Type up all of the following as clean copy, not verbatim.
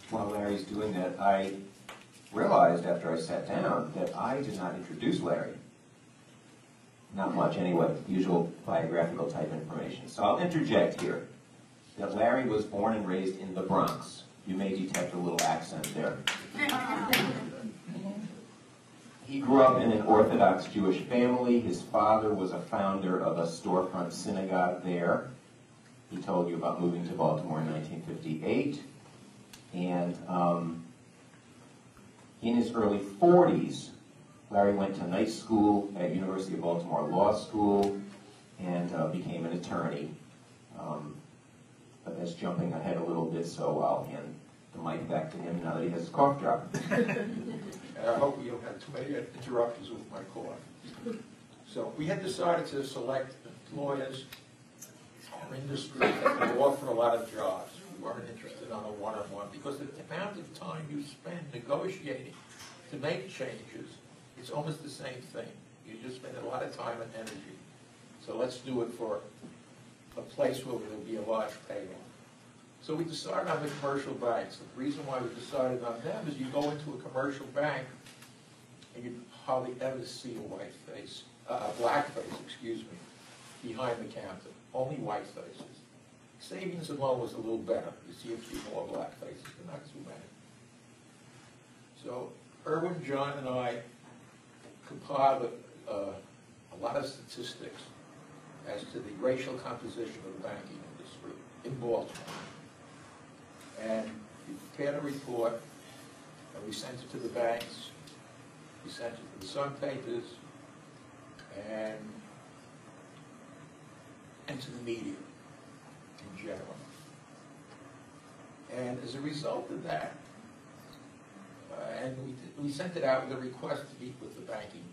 while Larry's doing that, I realized after I sat down that I did not introduce Larry. Not much anyway, usual biographical type information. So I'll interject here that Larry was born and raised in the Bronx. You may detect a little accent there. He grew up in an Orthodox Jewish family. His father was a founder of a storefront synagogue there. He told you about moving to Baltimore in 1958. And in his early 40s, Larry went to night school at University of Baltimore Law School and became an attorney. But that's jumping ahead a little bit, so I'll hand the mic back to him now that he has his cough drop. I hope we don't have too many interruptions with my cough. So we had decided to select lawyers or industry that could offer a lot of jobs. We weren't interested on a one-on-one because the amount of time you spend negotiating to make changes, it's almost the same thing. You just spend a lot of time and energy. So let's do it for a place where there will be a large payoff. So we decided on the commercial banks. The reason why we decided on them is you go into a commercial bank and you hardly ever see a white face, black face, excuse me, behind the counter. Only white faces. Savings and loan was a little better. You see a few more black faces, but not too many. So Irwin, John, and I compiled a lot of statistics as to the racial composition of the banking industry in Baltimore. And we prepared a report, and we sent it to the banks, we sent it to the Sun papers, and to the media in general. And as a result of that, and we sent it out with a request to meet with the banking,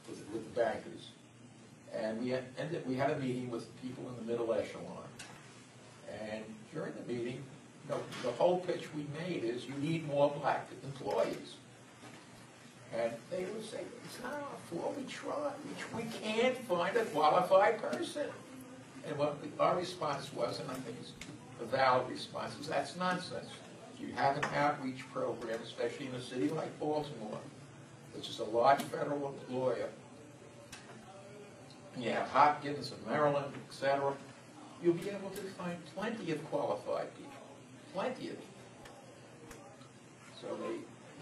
with the bankers. And we had a meeting with people in the middle echelon. And during the meeting, the whole pitch we made is you need more black employees. And they would say, it's not our fault, we tried. We can't find a qualified person. And what our response was, and I think it's a valid response, is that's nonsense. You have an outreach program, especially in a city like Baltimore, which is a large federal employer. You have Hopkins and Maryland, etc. You'll be able to find plenty of qualified people. Plenty of them. So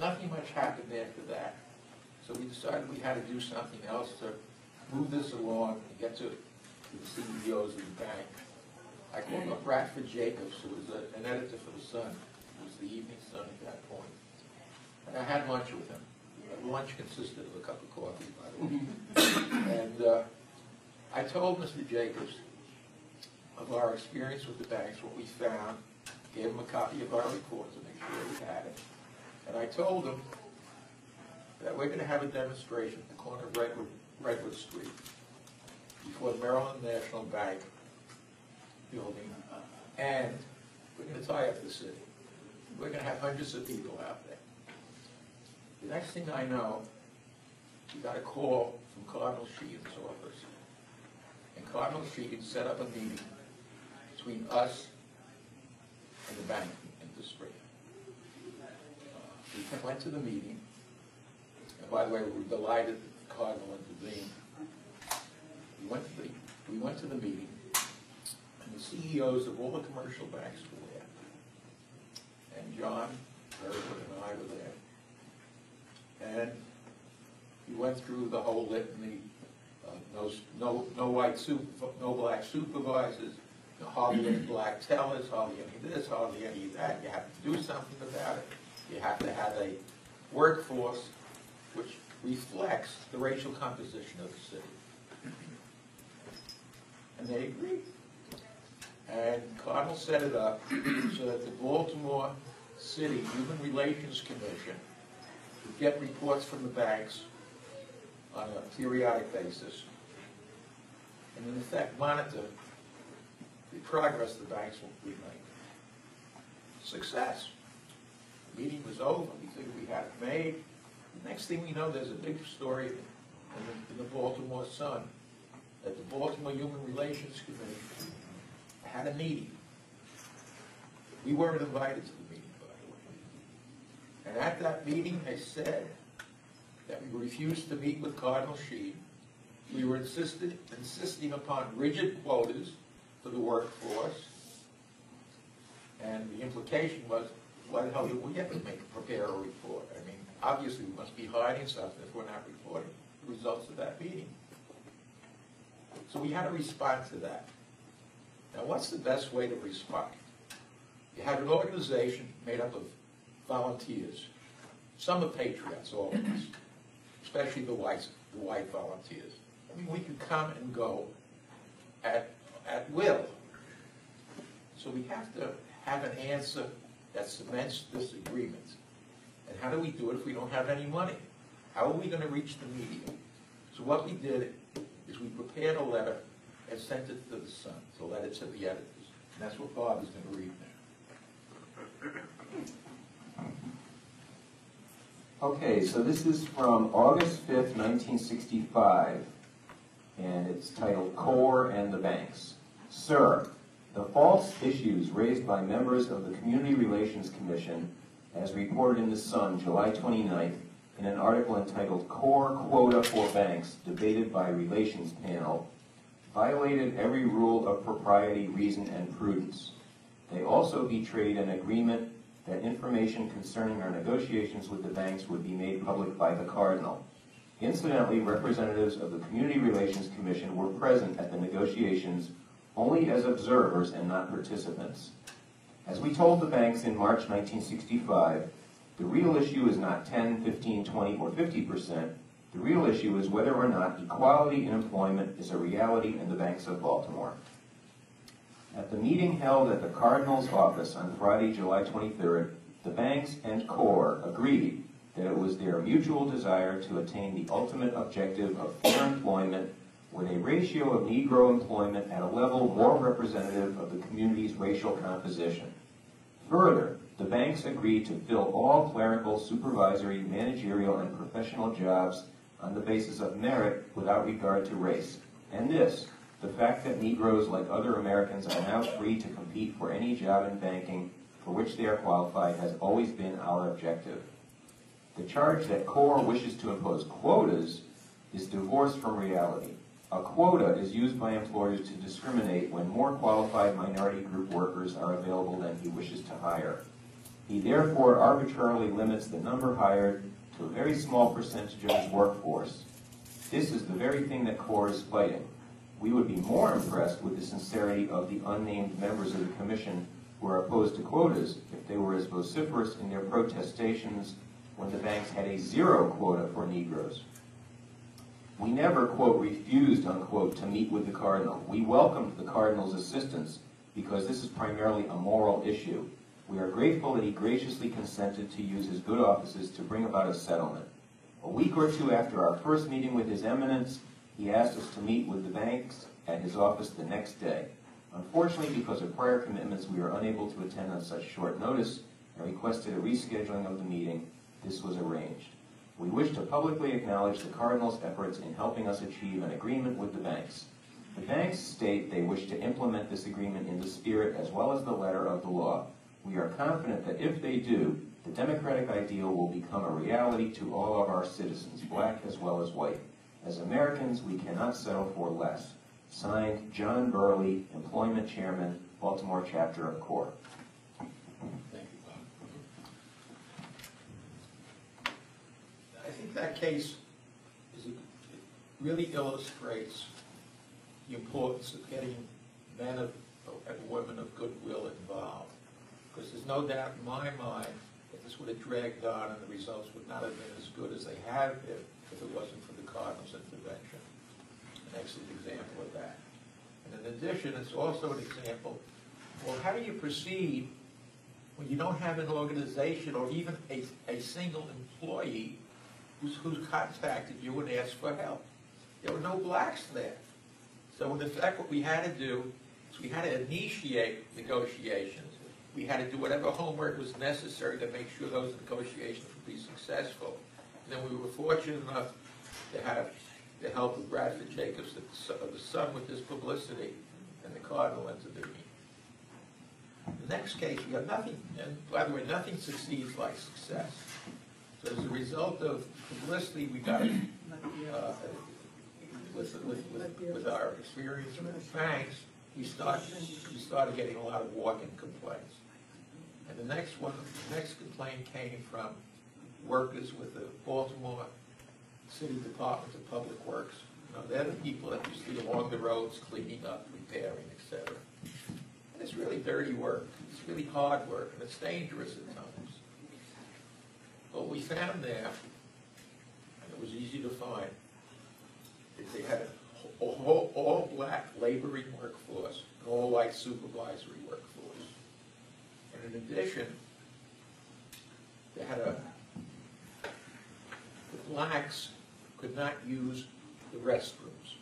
nothing much happened after that. So we decided we had to do something else to move this along and get to the CEOs of the bank. I called up Bradford Jacobs, who was an editor for the Sun. It was the Evening Sun at that point. And I had lunch with him. Lunch consisted of a cup of coffee, by the way. And I told Mr. Jacobs of our experience with the banks, what we found, gave him a copy of our report to make sure we had it. And I told him that we're going to have a demonstration at the corner of Redwood Street before the Maryland National Bank building, and we're going to tie up the city. We're going to have hundreds of people out there. The next thing I know, we got a call from Cardinal Sheehan's office. And Cardinal Sheehan set up a meeting between us and the banking industry. We went to the meeting, and by the way, we were delighted that Cardinal intervened. We went to the meeting, and the CEOs of all the commercial banks were there. And John, Irwin, and I were there. And we went through the whole litany of no black supervisors, hardly any black tellers, hardly any this, hardly any that. You have to do something about it. You have to have a workforce which reflects the racial composition of the city. And they agreed. And Cardinal set it up so that the Baltimore City Human Relations Commission would get reports from the banks on a periodic basis, and in effect monitor the progress the banks will be making. Success. The meeting was over. We figured we had it made. The next thing we know, there's a big story in the Baltimore Sun that the Baltimore Human Relations Commission had a meeting. We weren't invited to the meeting. And at that meeting, they said that we refused to meet with Cardinal Sheen. We were insisting upon rigid quotas for the workforce. And the implication was, why the hell did we have to prepare a report? I mean, obviously we must be hiding something if we're not reporting the results of that meeting. So we had to respond to that. Now, what's the best way to respond? You had an organization made up of volunteers. Some are patriots, all of us, especially the white volunteers. I mean, we could come and go at will. So we have to have an answer that cements this agreement. And how do we do it if we don't have any money? How are we going to reach the media? So what we did is we prepared a letter and sent it to the Sun, to letter to the editors. And that's what Bob is going to read now. Okay, so this is from August 5th, 1965, and it's titled Core and the Banks. Sir, the false issues raised by members of the Community Relations Commission, as reported in the Sun, July 29th, in an article entitled Core Quota for Banks, debated by Relations Panel, violated every rule of propriety, reason, and prudence. They also betrayed an agreement that information concerning our negotiations with the banks would be made public by the Cardinal. Incidentally, representatives of the Community Relations Commission were present at the negotiations only as observers and not participants. As we told the banks in March 1965, the real issue is not 10, 15, 20, or 50%. The real issue is whether or not equality in employment is a reality in the banks of Baltimore. At the meeting held at the Cardinal's office on Friday, July 23rd, the banks and Core agreed that it was their mutual desire to attain the ultimate objective of fair employment with a ratio of Negro employment at a level more representative of the community's racial composition. Further, the banks agreed to fill all clerical, supervisory, managerial, and professional jobs on the basis of merit without regard to race. And this, the fact that Negroes, like other Americans, are now free to compete for any job in banking for which they are qualified, has always been our objective. The charge that Core wishes to impose quotas is divorced from reality. A quota is used by employers to discriminate when more qualified minority group workers are available than he wishes to hire. He therefore arbitrarily limits the number hired to a very small percentage of his workforce. This is the very thing that Core is fighting. We would be more impressed with the sincerity of the unnamed members of the Commission who are opposed to quotas if they were as vociferous in their protestations when the banks had a zero quota for Negroes. We never, quote, refused, unquote, to meet with the Cardinal. We welcomed the Cardinal's assistance because this is primarily a moral issue. We are grateful that he graciously consented to use his good offices to bring about a settlement. A week or two after our first meeting with His Eminence, he asked us to meet with the banks at his office the next day. Unfortunately, because of prior commitments, we were unable to attend on such short notice and requested a rescheduling of the meeting. This was arranged. We wish to publicly acknowledge the Cardinal's efforts in helping us achieve an agreement with the banks. The banks state they wish to implement this agreement in the spirit as well as the letter of the law. We are confident that if they do, the democratic ideal will become a reality to all of our citizens, black as well as white. As Americans, we cannot settle for less. Signed, John Burley, Employment Chairman, Baltimore Chapter of Core. Thank you, Bob. I think that case really illustrates the importance of getting men and women of goodwill involved. Because there's no doubt in my mind that this would have dragged on and the results would not have been as good as they have been if it wasn't for the Cardinal's intervention. An excellent example of that. And in addition, it's also an example, well, how do you proceed when you don't have an organization or even a single employee who's contacted you and asked for help? There were no blacks there. So in effect, what we had to do is we had to initiate negotiations. We had to do whatever homework was necessary to make sure those negotiations would be successful. And then we were fortunate enough to have the help of Bradford Jacobs of the Sun with this publicity, and the Cardinal intervened. The next case, we got nothing, and by the way, nothing succeeds like success. So as a result of publicity, we got with our experience with banks, we started getting a lot of walk-in complaints. And the next complaint came from workers with the Baltimore City Department of Public Works. You know, they're the people that you see along the roads cleaning up, repairing, etc. And it's really dirty work. It's really hard work, and it's dangerous at times. What we found there, and it was easy to find, is they had an all-black laboring workforce, an all-white supervisory workforce. And in addition, they had the blacks could not use the restrooms.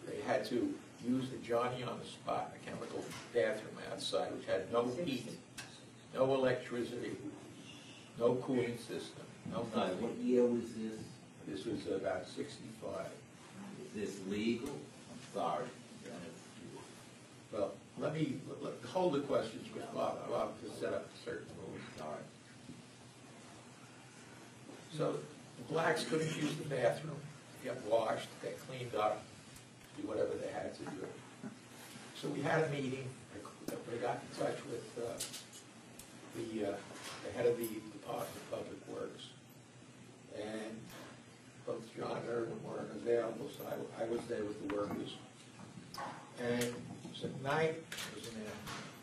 They had to use the Johnny on the spot, a chemical bathroom outside, which had no heat, no electricity, no cooling system, no nothing. What year was this? This was about 65. Is this legal? I'm sorry. Well, let hold the questions with Bob to set up certain rules. All right. So the blacks couldn't use the bathroom, get washed, get cleaned up, do whatever they had to do. So we had a meeting. We got in touch with the head of the Department of Public Works, and both John and Irwin weren't available, so I was there with the workers. And so at night, I was in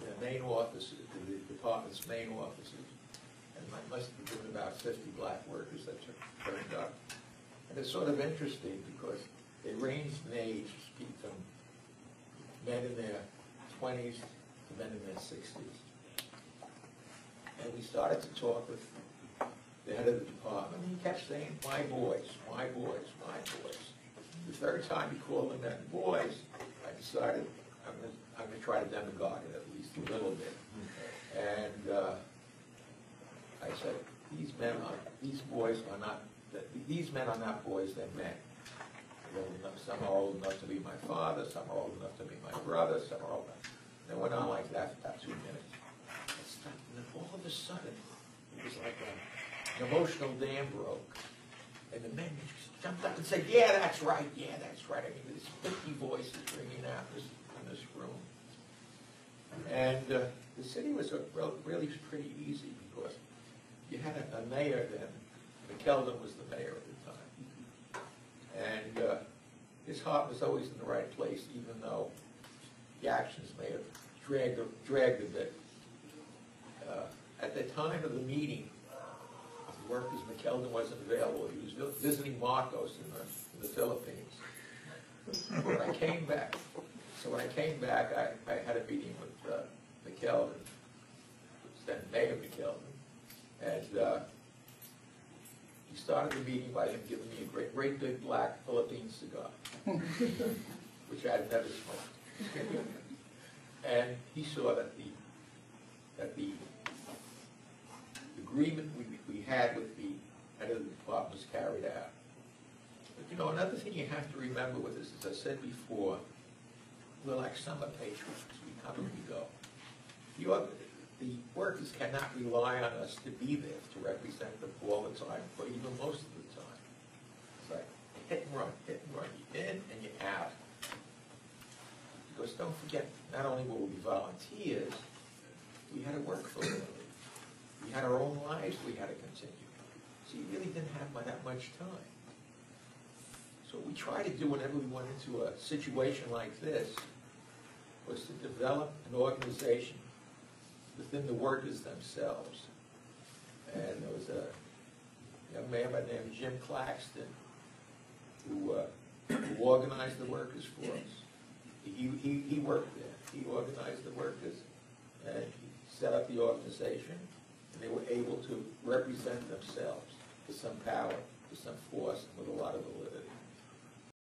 the main office, the department's main offices, and I must have been about 50 black workers that turned up. And it's sort of interesting because they ranged in age from men in their 20s to men in their 60s. And we started to talk with the head of the department, and he kept saying, my boys, my boys, my boys. The third time he called them boys, I decided I'm going to try to demagogue it at least a little bit. And I said, these men are not boys, they're men. Some are old enough to be my father, some are old enough to be my brother, some are old enough. And it went on like that for about 2 minutes. And then all of a sudden, it was like an emotional dam broke. And the men just jumped up and said, yeah, that's right, yeah, that's right. I mean, there's 50 voices ringing out in this room. And the city was really pretty easy because you had a mayor then. McKeldin was the mayor at the time. And his heart was always in the right place, even though the actions may have dragged a bit. At the time of the meeting, the workers, McKeldin wasn't available. He was visiting Marcos in the Philippines. When I came back, I had a meeting with McKeldin, then Mayor McKeldin, and he started the meeting by him giving me a great big black Philippine cigar, which I had never smoked. And he saw that the agreement we had with the head of the department was carried out. But you know, another thing you have to remember with this, as I said before, we're like summer patriots. We come and we go. The workers cannot rely on us to be there to represent them all the time, or even most of the time. It's like hit and run, you're in and you're out. Because don't forget, not only were we volunteers, we had to work for a living. We had our own lives we had to continue. So you really didn't have that much time. So what we tried to do whenever we went into a situation like this was to develop an organization within the workers themselves. And there was a young man by the name of Jim Claxton who organized the workers for us. He worked there. He organized the workers, and he set up the organization, and they were able to represent themselves with some power, with some force, and with a lot of validity.